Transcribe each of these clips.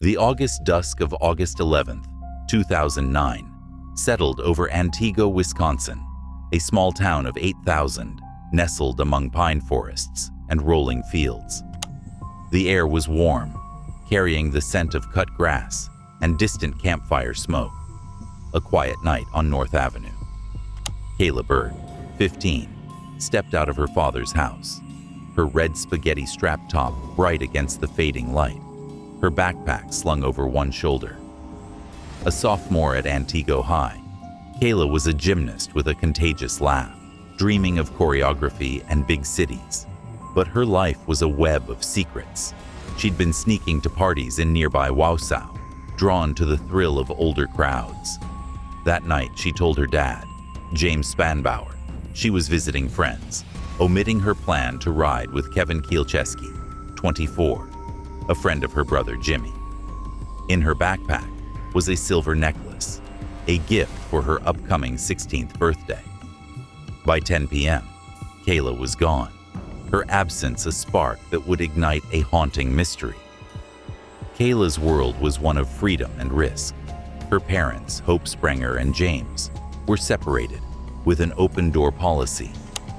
The August dusk of August 11th, 2009, settled over Antigo, Wisconsin, a small town of 8,000, nestled among pine forests and rolling fields. The air was warm, carrying the scent of cut grass and distant campfire smoke. A quiet night on North Avenue. Kayla Berg, 15, stepped out of her father's house, her red spaghetti strap top bright against the fading light, her backpack slung over one shoulder. A sophomore at Antigo High, Kayla was a gymnast with a contagious laugh, dreaming of choreography and big cities. But her life was a web of secrets. She'd been sneaking to parties in nearby Wausau, drawn to the thrill of older crowds. That night, she told her dad, James Spanbauer, she was visiting friends, omitting her plan to ride with Kevin Kielcheski, 24, a friend of her brother Jimmy. In her backpack was a silver necklace, a gift for her upcoming 16th birthday. By 10 p.m., Kayla was gone, her absence a spark that would ignite a haunting mystery. Kayla's world was one of freedom and risk. Her parents, Hope Sprenger and James, were separated with an open-door policy,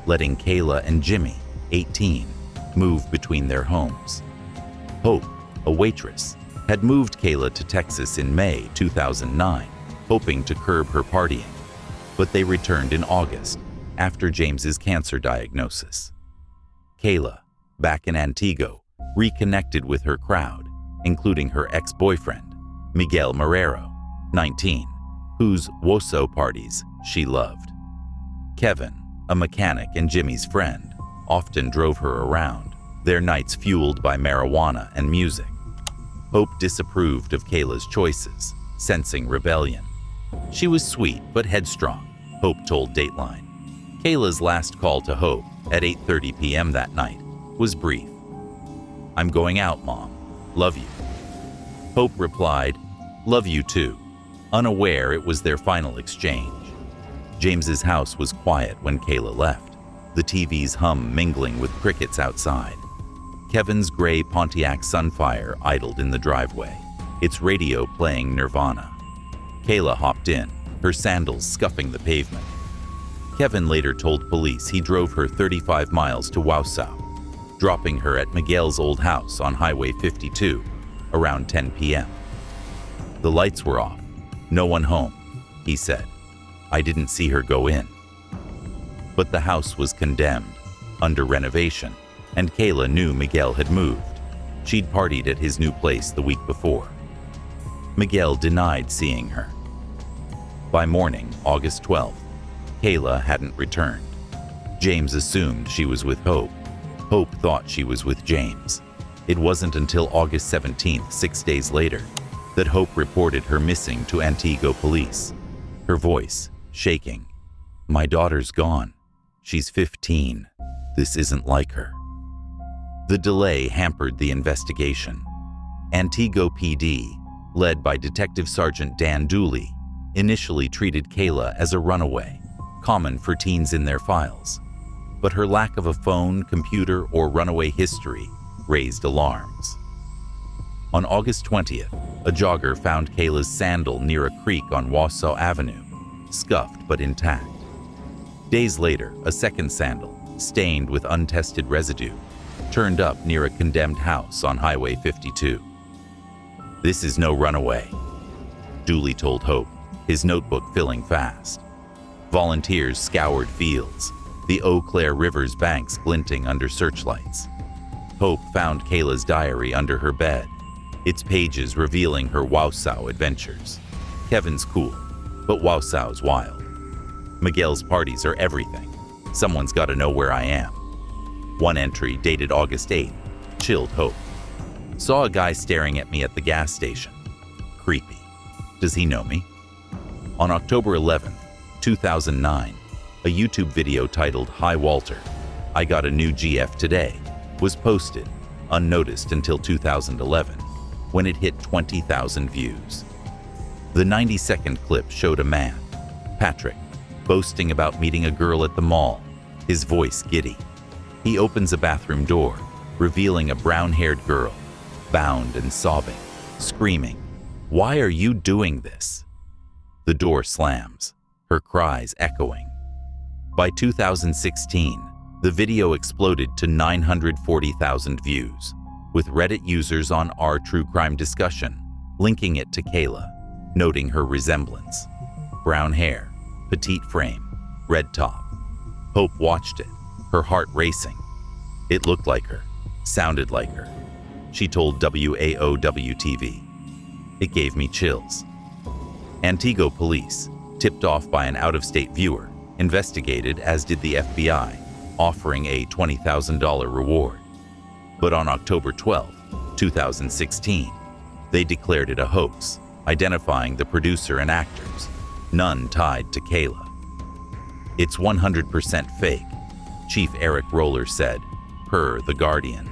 letting Kayla and Jimmy, 18, move between their homes. Hope, a waitress, had moved Kayla to Texas in May 2009, hoping to curb her partying, but they returned in August after James's cancer diagnosis. Kayla, back in Antigo, reconnected with her crowd, including her ex-boyfriend, Miguel Marrero, 19, whose Woso parties she loved. Kevin, a mechanic and Jimmy's friend, often drove her around, their nights fueled by marijuana and music. Hope disapproved of Kayla's choices, sensing rebellion. She was sweet but headstrong, Hope told Dateline. Kayla's last call to Hope at 8:30 p.m. that night was brief. "I'm going out, Mom. Love you." Hope replied, "Love you too," unaware it was their final exchange. James's house was quiet when Kayla left, the TV's hum mingling with crickets outside. Kevin's gray Pontiac Sunfire idled in the driveway, its radio playing Nirvana. Kayla hopped in, her sandals scuffing the pavement. Kevin later told police he drove her 35 miles to Wausau, dropping her at Miguel's old house on Highway 52 around 10 p.m. "The lights were off. No one home," he said. "I didn't see her go in." But the house was condemned, under renovation, and Kayla knew Miguel had moved. She'd partied at his new place the week before. Miguel denied seeing her. By morning, August 12th, Kayla hadn't returned. James assumed she was with Hope. Hope thought she was with James. It wasn't until August 17th, 6 days later, that Hope reported her missing to Antigo police, her voice shaking. "My daughter's gone. She's 15. This isn't like her." The delay hampered the investigation. Antigo PD, led by Detective Sergeant Dan Dooley, initially treated Kayla as a runaway, common for teens in their files. But her lack of a phone, computer, or runaway history raised alarms. On August 20th, a jogger found Kayla's sandal near a creek on Wausau Avenue, scuffed but intact. Days later, a second sandal, stained with untested residue, turned up near a condemned house on Highway 52. "This is no runaway," Dooley told Hope, his notebook filling fast. Volunteers scoured fields, the Eau Claire River's banks glinting under searchlights. Hope found Kayla's diary under her bed, its pages revealing her Wausau adventures. "Kevin's cool, but Wausau's wild. Miguel's parties are everything. Someone's got to know where I am." One entry, dated August 8th, chilled Hope. "Saw a guy staring at me at the gas station. Creepy. Does he know me?" On October 11th, 2009, a YouTube video titled "Hi Walter, I Got a New GF Today" was posted, unnoticed until 2011, when it hit 20,000 views. The 90-second clip showed a man, Patrick, boasting about meeting a girl at the mall, his voice giddy. He opens a bathroom door, revealing a brown-haired girl, bound and sobbing, screaming, "Why are you doing this?" The door slams, her cries echoing. By 2016, the video exploded to 940,000 views, with Reddit users on our true crime discussion linking it to Kayla, noting her resemblance. Brown hair, petite frame, red top. Hope watched it, her heart racing. It looked like her, sounded like her. She told WAOW-TV. It gave me chills. Antigo police, tipped off by an out-of-state viewer, investigated, as did the FBI, offering a $20,000 reward. But on October 12, 2016, they declared it a hoax, identifying the producer and actors, none tied to Kayla. "It's 100% fake," Chief Eric Roller said, per The Guardian.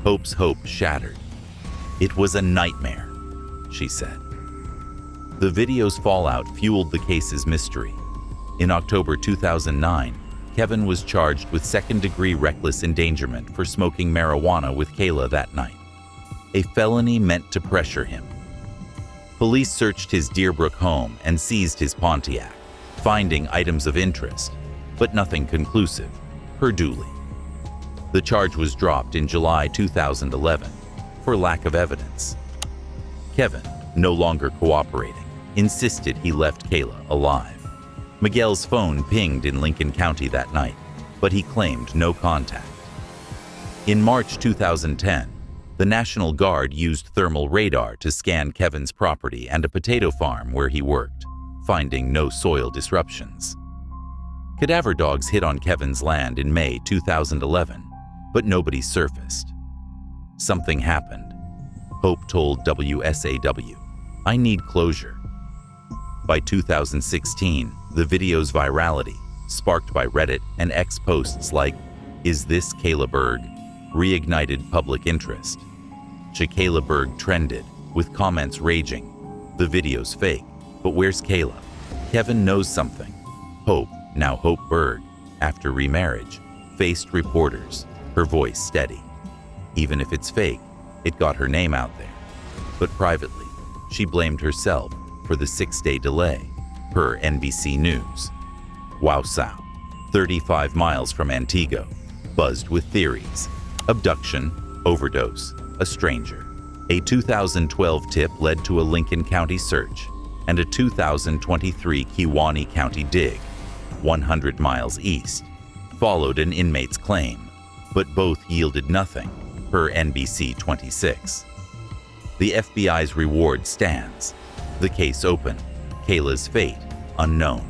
Hope's hope shattered. "It was a nightmare," she said. The video's fallout fueled the case's mystery. In October 2009, Kevin was charged with second-degree reckless endangerment for smoking marijuana with Kayla that night, a felony meant to pressure him. Police searched his Deerbrook home and seized his Pontiac, finding items of interest, but nothing conclusive, per Dooley. The charge was dropped in July 2011 for lack of evidence. Kevin, no longer cooperating, insisted he left Kayla alive. Miguel's phone pinged in Lincoln County that night, but he claimed no contact. In March 2010, the National Guard used thermal radar to scan Kevin's property and a potato farm where he worked, finding no soil disruptions. Cadaver dogs hit on Kevin's land in May 2011, but nobody surfaced. Something happened. Hope told WSAW, "I need closure." By 2016, the video's virality, sparked by Reddit and X posts like, "Is this Kayla Berg?" reignited public interest. Kayla Berg trended, with comments raging, "The video's fake, but where's Kayla? Kevin knows something." Hope, now Hope Berg, after remarriage, faced reporters, her voice steady. Even if it's fake, it got her name out there. But privately, she blamed herself for the 6-day delay, per NBC News. Wausau, 35 miles from Antigo, buzzed with theories. Abduction, overdose, a stranger. A 2012 tip led to a Lincoln County search and a 2023 Kewaunee County dig, 100 miles east, followed an inmate's claim, but both yielded nothing, per NBC 26. The FBI's reward stands. The case open, Kayla's fate unknown.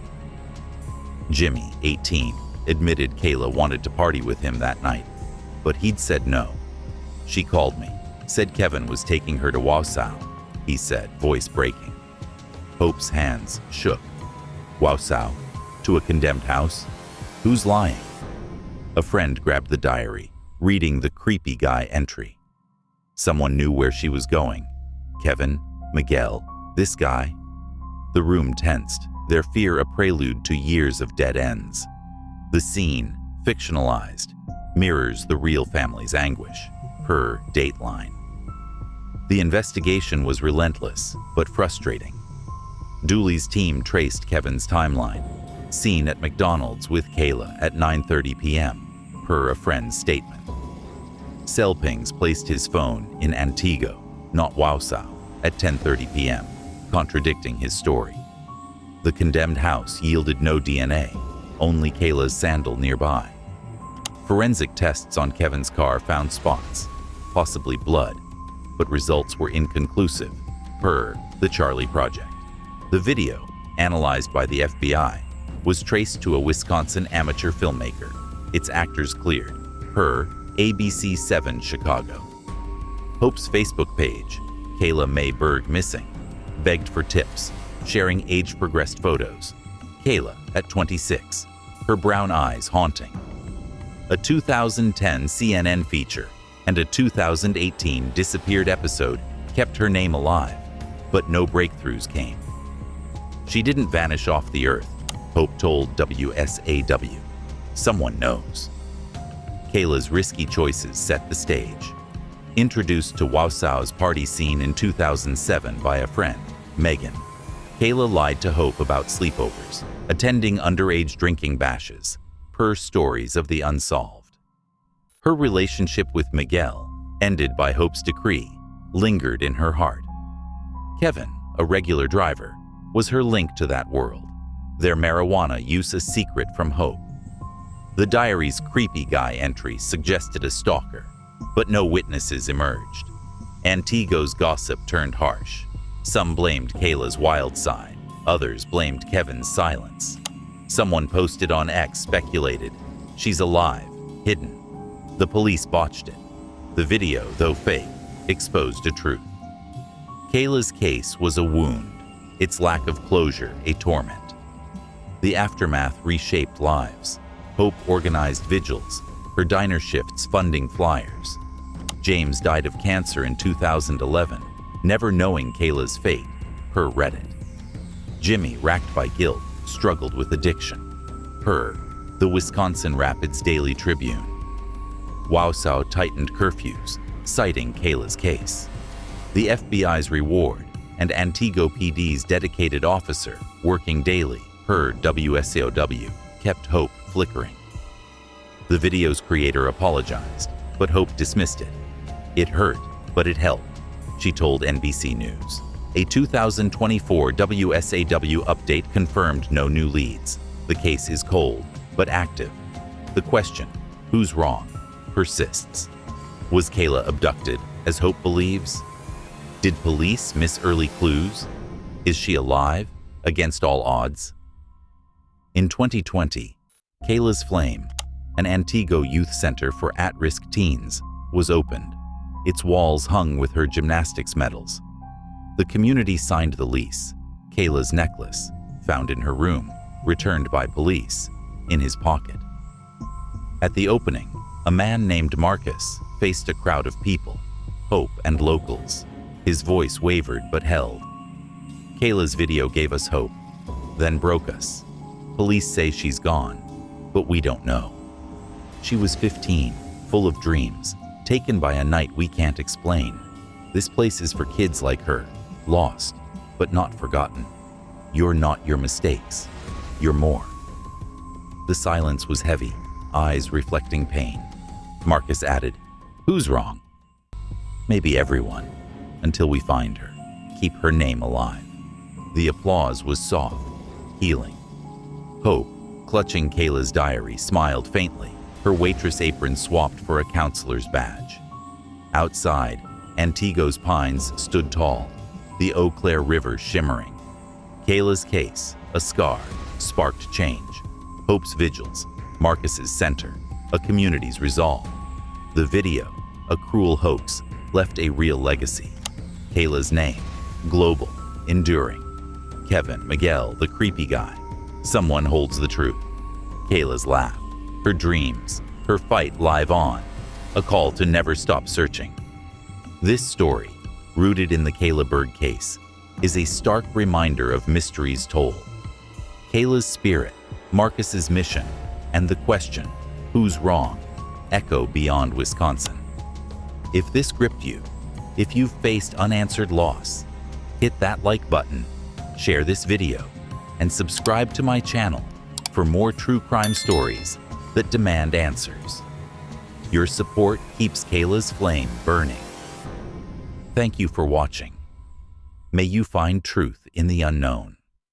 Jimmy, 18, admitted Kayla wanted to party with him that night, but he'd said no. "She called me, said Kevin was taking her to Wausau," he said, voice breaking. Hope's hands shook. "Wausau? To a condemned house? Who's lying?" A friend grabbed the diary, reading the creepy guy entry. Someone knew where she was going. Kevin, Miguel, this guy. The room tensed, their fear a prelude to years of dead ends. The scene, fictionalized, mirrors the real family's anguish, per Dateline. The investigation was relentless, but frustrating. Dooley's team traced Kevin's timeline, seen at McDonald's with Kayla at 9:30 p.m., per a friend's statement. Cell pings placed his phone in Antigo, not Wausau, at 10:30 p.m., contradicting his story. The condemned house yielded no DNA, only Kayla's sandal nearby. Forensic tests on Kevin's car found spots, possibly blood, but results were inconclusive, per The Charlie Project. The video, analyzed by the FBI, was traced to a Wisconsin amateur filmmaker, its actors cleared, per ABC7 Chicago. Hope's Facebook page, Kayla May Berg Missing, begged for tips, sharing age-progressed photos. Kayla at 26, her brown eyes haunting. A 2010 CNN feature and a 2018 Disappeared episode kept her name alive, but no breakthroughs came. She didn't vanish off the earth, Hope told WSAW. Someone knows. Kayla's risky choices set the stage. Introduced to Wausau's party scene in 2007 by a friend, Megan, Kayla lied to Hope about sleepovers, attending underage drinking bashes, per stories of the unsolved. Her relationship with Miguel, ended by Hope's decree, lingered in her heart. Kevin, a regular driver, was her link to that world, their marijuana use a secret from Hope. The diary's creepy guy entry suggested a stalker, but no witnesses emerged. Antigo's gossip turned harsh. Some blamed Kayla's wild side, others blamed Kevin's silence. Someone posted on X speculated, "She's alive, hidden." The police botched it. The video, though fake, exposed a truth. Kayla's case was a wound, its lack of closure a torment. The aftermath reshaped lives. Hope organized vigils, her diner shifts funding flyers. James died of cancer in 2011, never knowing Kayla's fate, per Reddit. Jimmy, racked by guilt, struggled with addiction, per the Wisconsin Rapids Daily Tribune. Wausau tightened curfews, citing Kayla's case. The FBI's reward and Antigo PD's dedicated officer, working daily, per WSAOW, kept hope flickering. The video's creator apologized, but Hope dismissed it. "It hurt, but it helped," she told NBC News. A 2024 WSAW update confirmed no new leads. The case is cold, but active. The question, who's wrong, persists. Was Kayla abducted, as Hope believes? Did police miss early clues? Is she alive, against all odds? In 2020, Kayla's Flame, an Antigo youth center for at-risk teens, was opened. Its walls hung with her gymnastics medals. The community signed the lease. Kayla's necklace, found in her room, returned by police, in his pocket. At the opening, a man named Marcus faced a crowd of people, Hope and locals. His voice wavered but held. Kayla's video gave us hope, then broke us. Police say she's gone, but we don't know. She was 15, full of dreams, taken by a night we can't explain. This place is for kids like her, lost, but not forgotten. You're not your mistakes. You're more. The silence was heavy, eyes reflecting pain. Marcus added, "Who's wrong?" "Maybe everyone, until we find her. Keep her name alive." The applause was soft, healing. Hope, clutching Kayla's diary, smiled faintly, her waitress apron swapped for a counselor's badge. Outside, Antigo's pines stood tall, the Eau Claire River shimmering. Kayla's case, a scar, sparked change. Hope's vigils, Marcus's center, a community's resolve. The video, a cruel hoax, left a real legacy. Kayla's name, global, enduring. Kevin, Miguel, the creepy guy. Someone holds the truth. Kayla's laugh, her dreams, her fight live on. A call to never stop searching. This story, rooted in the Kayla Berg case, is a stark reminder of mysteries told. Kayla's spirit, Marcus's mission, and the question, who's wrong, echo beyond Wisconsin. If this gripped you, if you've faced unanswered loss, hit that like button, share this video, and subscribe to my channel for more true crime stories that demand answers. Your support keeps Kayla's flame burning. Thank you for watching. May you find truth in the unknown.